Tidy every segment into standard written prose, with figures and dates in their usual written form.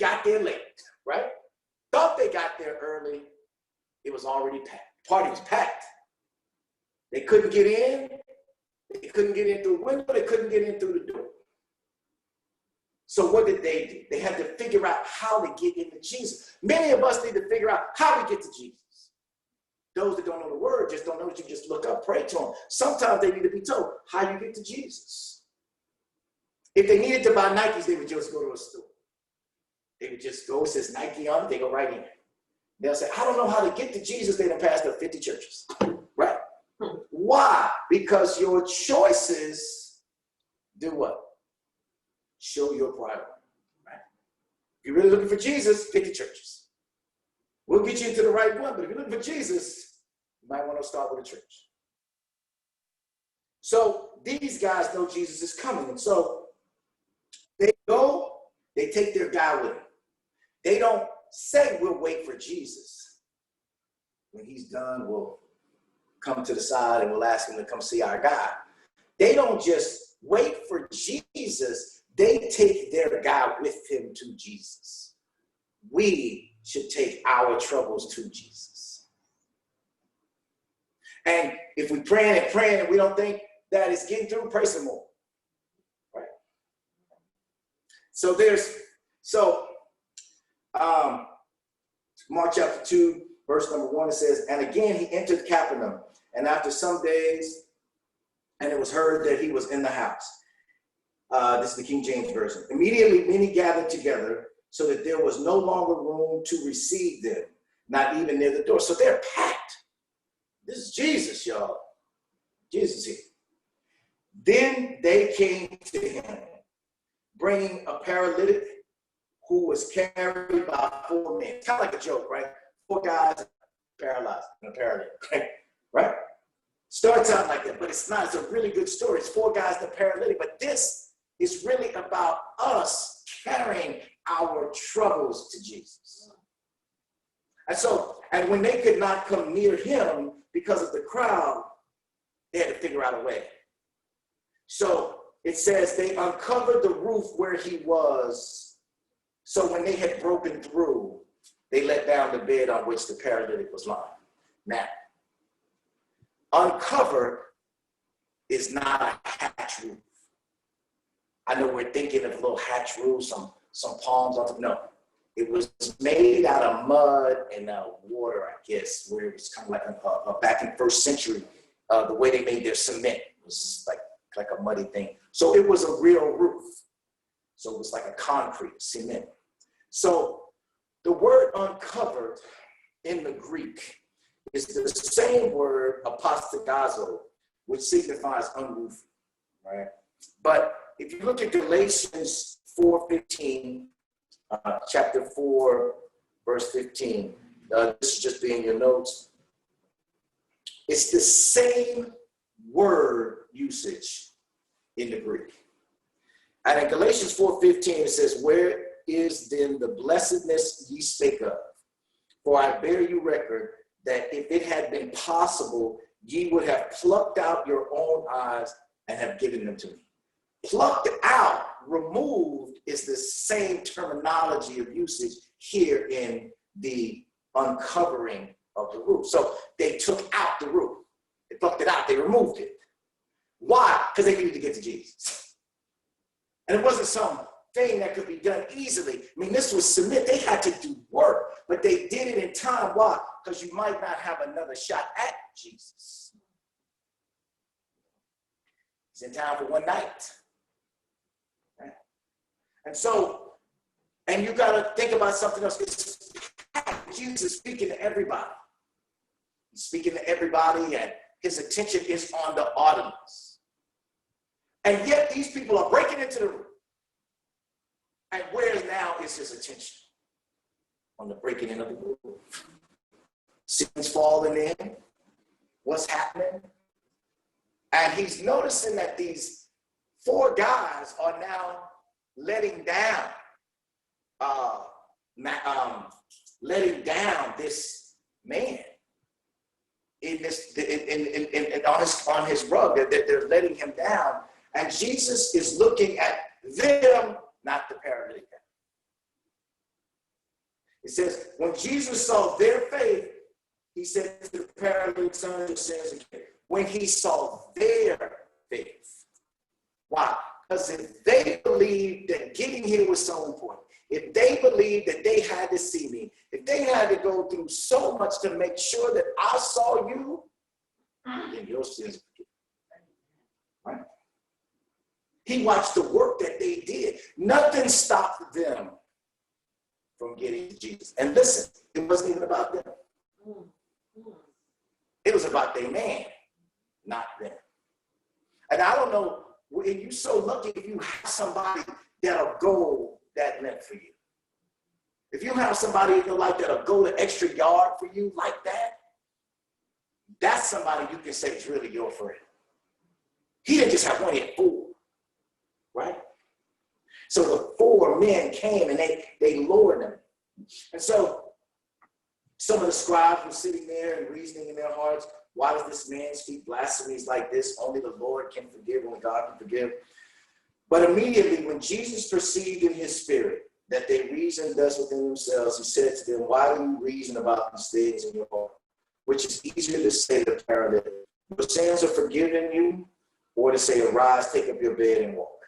got there late, right? Thought they got there early. It was already packed. Party was packed. They couldn't get in. They couldn't get in through the window. They couldn't get in through the door. So what did they do? They had to figure out how to get into Jesus. Many of us need to figure out how to get to Jesus. Those that don't know the word just don't know that you just look up, pray to him. Sometimes they need to be told how you get to Jesus. If they needed to buy Nikes, they would just go to a store. They would just go, it says Nike on it, they go right in. They'll say, I don't know how to get to Jesus. They done passed up 50 churches, right? Why? Because your choices do what? Show your priority, right? If you're really looking for Jesus, pick the churches. We'll get you into the right one, but if you're looking for Jesus, you might want to start with a church. So these guys know Jesus is coming, and so they go, they take their guy with them. They don't say, we'll wait for Jesus. When he's done, we'll come to the side and we'll ask him to come see our guy. They don't just wait for Jesus. They take their guy with him to Jesus. We should take our troubles to Jesus. And if we praying and we don't think that it's getting through, pray some more. Right? So Mark chapter 2, verse number 1, it says, and again he entered Capernaum, and after some days, and it was heard that he was in the house. This is the King James Version. Immediately many gathered together, so that there was no longer room to receive them, not even near the door. So they're packed. This is Jesus, y'all. Jesus here. Then they came to him, bringing a paralytic who was carried by 4 men. Kind of like a joke, right? 4 guys paralyzed and a paralytic, right? Starts out like that, but it's not. It's a really good story. It's 4 guys and a paralytic, but this is really about us carrying our troubles to Jesus. And when they could not come near him because of the crowd, they had to figure out a way. So it says they uncovered the roof where he was. So when they had broken through, they let down the bed on which the paralytic was lying. Now, uncovered is not a hatch roof. I know we're thinking of a little hatch roof, some palms on top. No, it was made out of mud and water, I guess, where it was kind of like a back in the 1st century, the way they made their cement was like a muddy thing. So it was a real roof. So it was like a concrete cement. So the word uncovered in the Greek is the same word apostagazo, which signifies unroofed, right? But if you look at Galatians 4:15, chapter 4, verse 15, this is just be in your notes. It's the same word usage in the Greek. And in Galatians 4:15, it says, where is then the blessedness ye spake of? For I bear you record that if it had been possible, ye would have plucked out your own eyes and have given them to me. Plucked out, removed is the same terminology of usage here in the uncovering of the roof. So they took out the roof. They plucked it out. They removed it. Why? Because they needed to get to Jesus. And it wasn't some thing that could be done easily. I mean, this was cement. They had to do work, but they did it in time. Why? Because you might not have another shot at Jesus. It's in time for one night. Right? And so, and you got to think about something else. It's Jesus speaking to everybody. He's speaking to everybody, and his attention is on the audience. And yet these people are breaking into the room. And where now is his attention? On the breaking in of the room. Ceilings falling in. What's happening? And he's noticing that these 4 guys are now letting down this man on his rug. They're letting him down, and Jesus is looking at them, not the paralytic. It says, when Jesus saw their faith, he said to the paralytic son, it says again, when he saw their faith. Why? Because if they believed that getting here was so important, if they believed that they had to see me, if they had to go through so much to make sure that I saw you, then your sins are forgiven. Right? He watched the work that they did. Nothing stopped them from getting to Jesus. And listen, it wasn't even about them. It was about their man, not them. And I don't know, you're so lucky if you have somebody that'll go that length for you. If you have somebody in your life that'll go the extra yard for you like that, that's somebody you can say is really your friend. He didn't just have one, he had four, right? So the four men came and they lowered them. And so some of the scribes were sitting there and reasoning in their hearts, why does this man speak blasphemies like this? Only the Lord can forgive, only God can forgive. But immediately when Jesus perceived in his spirit that they reasoned thus within themselves, he said to them, why do you reason about these things in your heart? Which is easier to say to the paralytic, your sins are forgiven you, or to say, arise, take up your bed and walk.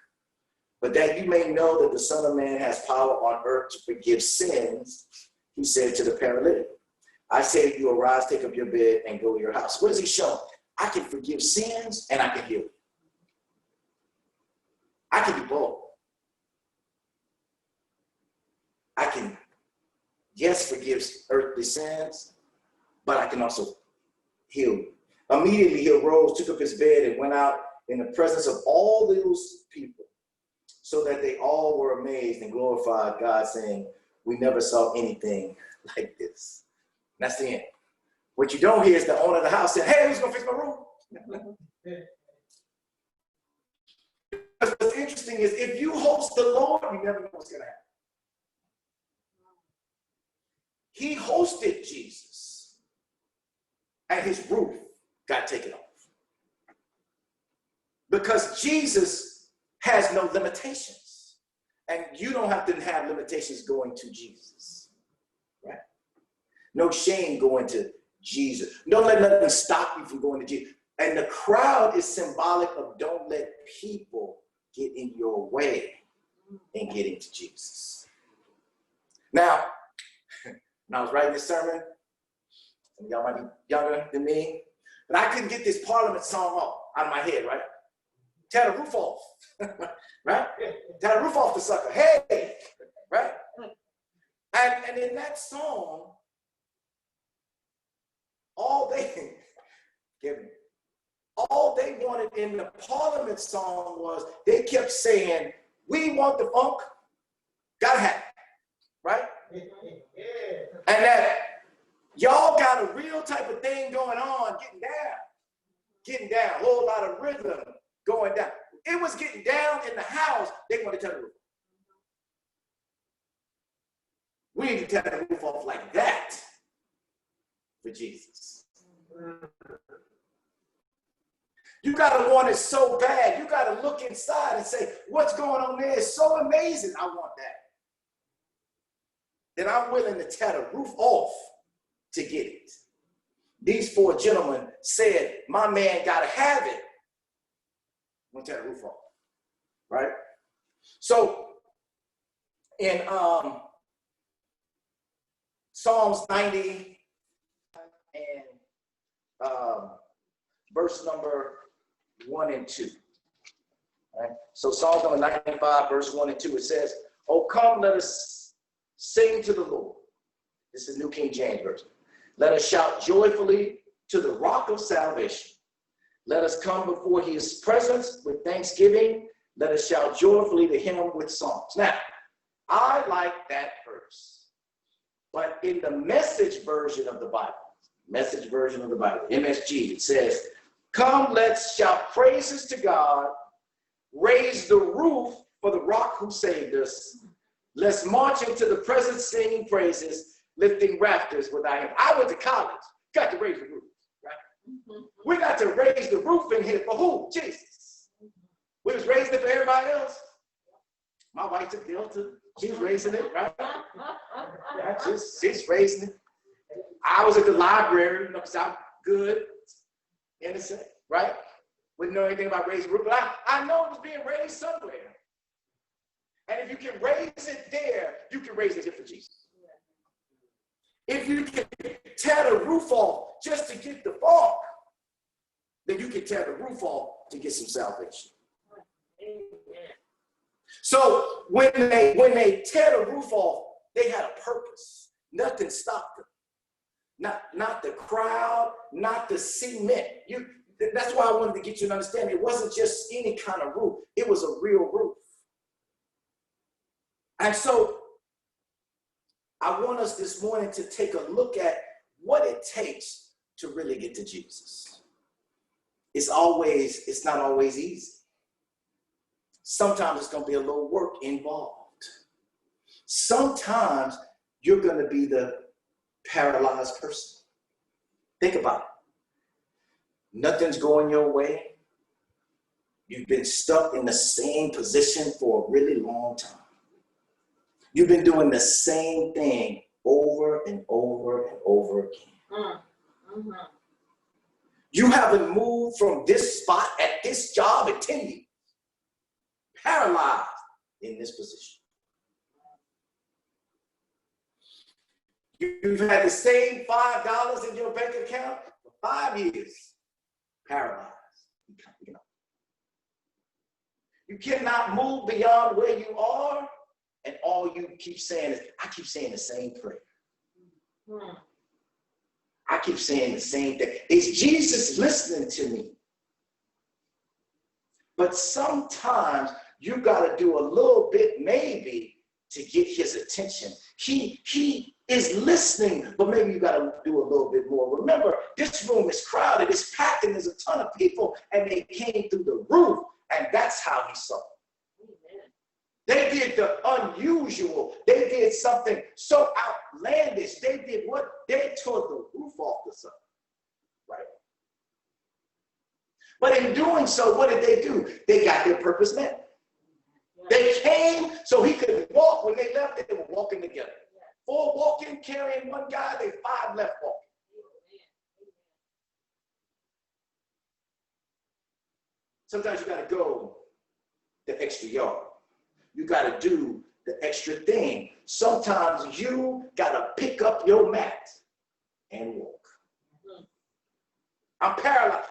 But that you may know that the Son of Man has power on earth to forgive sins, he said to the paralytic, I say to you, arise, take up your bed, and go to your house. What does he show? I can forgive sins and I can heal. I can do both. I can, yes, forgive earthly sins, but I can also heal. Immediately he arose, took up his bed, and went out in the presence of all those people, so that they all were amazed and glorified God, saying, we never saw anything like this. And that's the end. What you don't hear is the owner of the house saying, hey, who's going to fix my room? What's interesting is if you host the Lord, you never know what's going to happen. He hosted Jesus, and his roof got taken off. Because Jesus has no limitations. And you don't have to have limitations going to Jesus. Right? No shame going to Jesus. Don't let nothing stop you from going to Jesus. And the crowd is symbolic of don't let people get in your way in getting to Jesus. Now, when I was writing this sermon, some of y'all might be younger than me, but I couldn't get this Parliament song out of my head, right? Tear the roof off, right? Tear the roof off the sucker, hey, right? And in that song, all they wanted in the Parliament song was they kept saying, we want the funk, gotta have it, right? And that y'all got a real type of thing going on, getting down, a whole lot of rhythm going down. It was getting down in the house, they wanted to tear the roof. We need to tear the roof off like that for Jesus. You got to want it so bad. You got to look inside and say, what's going on there is so amazing. I want that. Then I'm willing to tear the roof off to get it. These four gentlemen said, my man got to have it. I'm going to tear the roof off. Right? So in Psalms 90 and verse number 1 and 2. Right? So Psalms number 95, verse 1 and 2, it says, oh, come, let us sing to the Lord. This is New King James Version. Let us shout joyfully to the rock of salvation. Let us come before his presence with thanksgiving. Let us shout joyfully to him with songs. Now, I like that verse. But in the Message version of the Bible, MSG, it says, come, let's shout praises to God, raise the roof for the rock who saved us. Let's march into the presence singing praises, lifting rafters without him. I went to college, got to raise the roof, right? We got to raise the roof in here for who? Jesus. We was raising it for everybody else. My wife took Delta, she was raising it, right? I just raising it. I was at the library, because I'm good, innocent, right? Wouldn't know anything about raising roof, but I know it was being raised somewhere. And if you can raise it there, you can raise it here for Jesus. If you can tear the roof off just to get the fog, then you can tear the roof off to get some salvation. So when they tear the roof off, they had a purpose. Nothing stopped them. Not the crowd, not the cement. That's why I wanted to get you to understand it wasn't just any kind of roof. It was a real roof. And so I want us this morning to take a look at what it takes to really get to Jesus. It's not always easy. Sometimes it's going to be a little work involved. Sometimes you're going to be the paralyzed person. Think about it. Nothing's going your way. You've been stuck in the same position for a really long time. You've been doing the same thing over and over and over again. Mm-hmm. You haven't moved from this spot at this job in 10 years. Paralyzed in this position. You've had the same $5 in your bank account for 5 years. Paralyzed. You cannot move beyond where you are, and all you keep saying is, I keep saying the same prayer. I keep saying the same thing. Is Jesus listening to me? But sometimes you got to do a little bit maybe to get his attention. He is listening, but maybe you got to do a little bit more. Remember, this room is crowded, it's packed, and there's a ton of people, and they came through the roof, and that's how he saw it. They did the unusual. They did something so outlandish. They did what? They tore the roof off the sun, right? But in doing so, what did they do? They got their purpose met. They came so he could walk. When they left, they were walking together. 4 walking, carrying 1 guy, 5 left walking. Sometimes you got to go the extra yard. You got to do the extra thing. Sometimes you got to pick up your mat and walk. I'm paralyzed.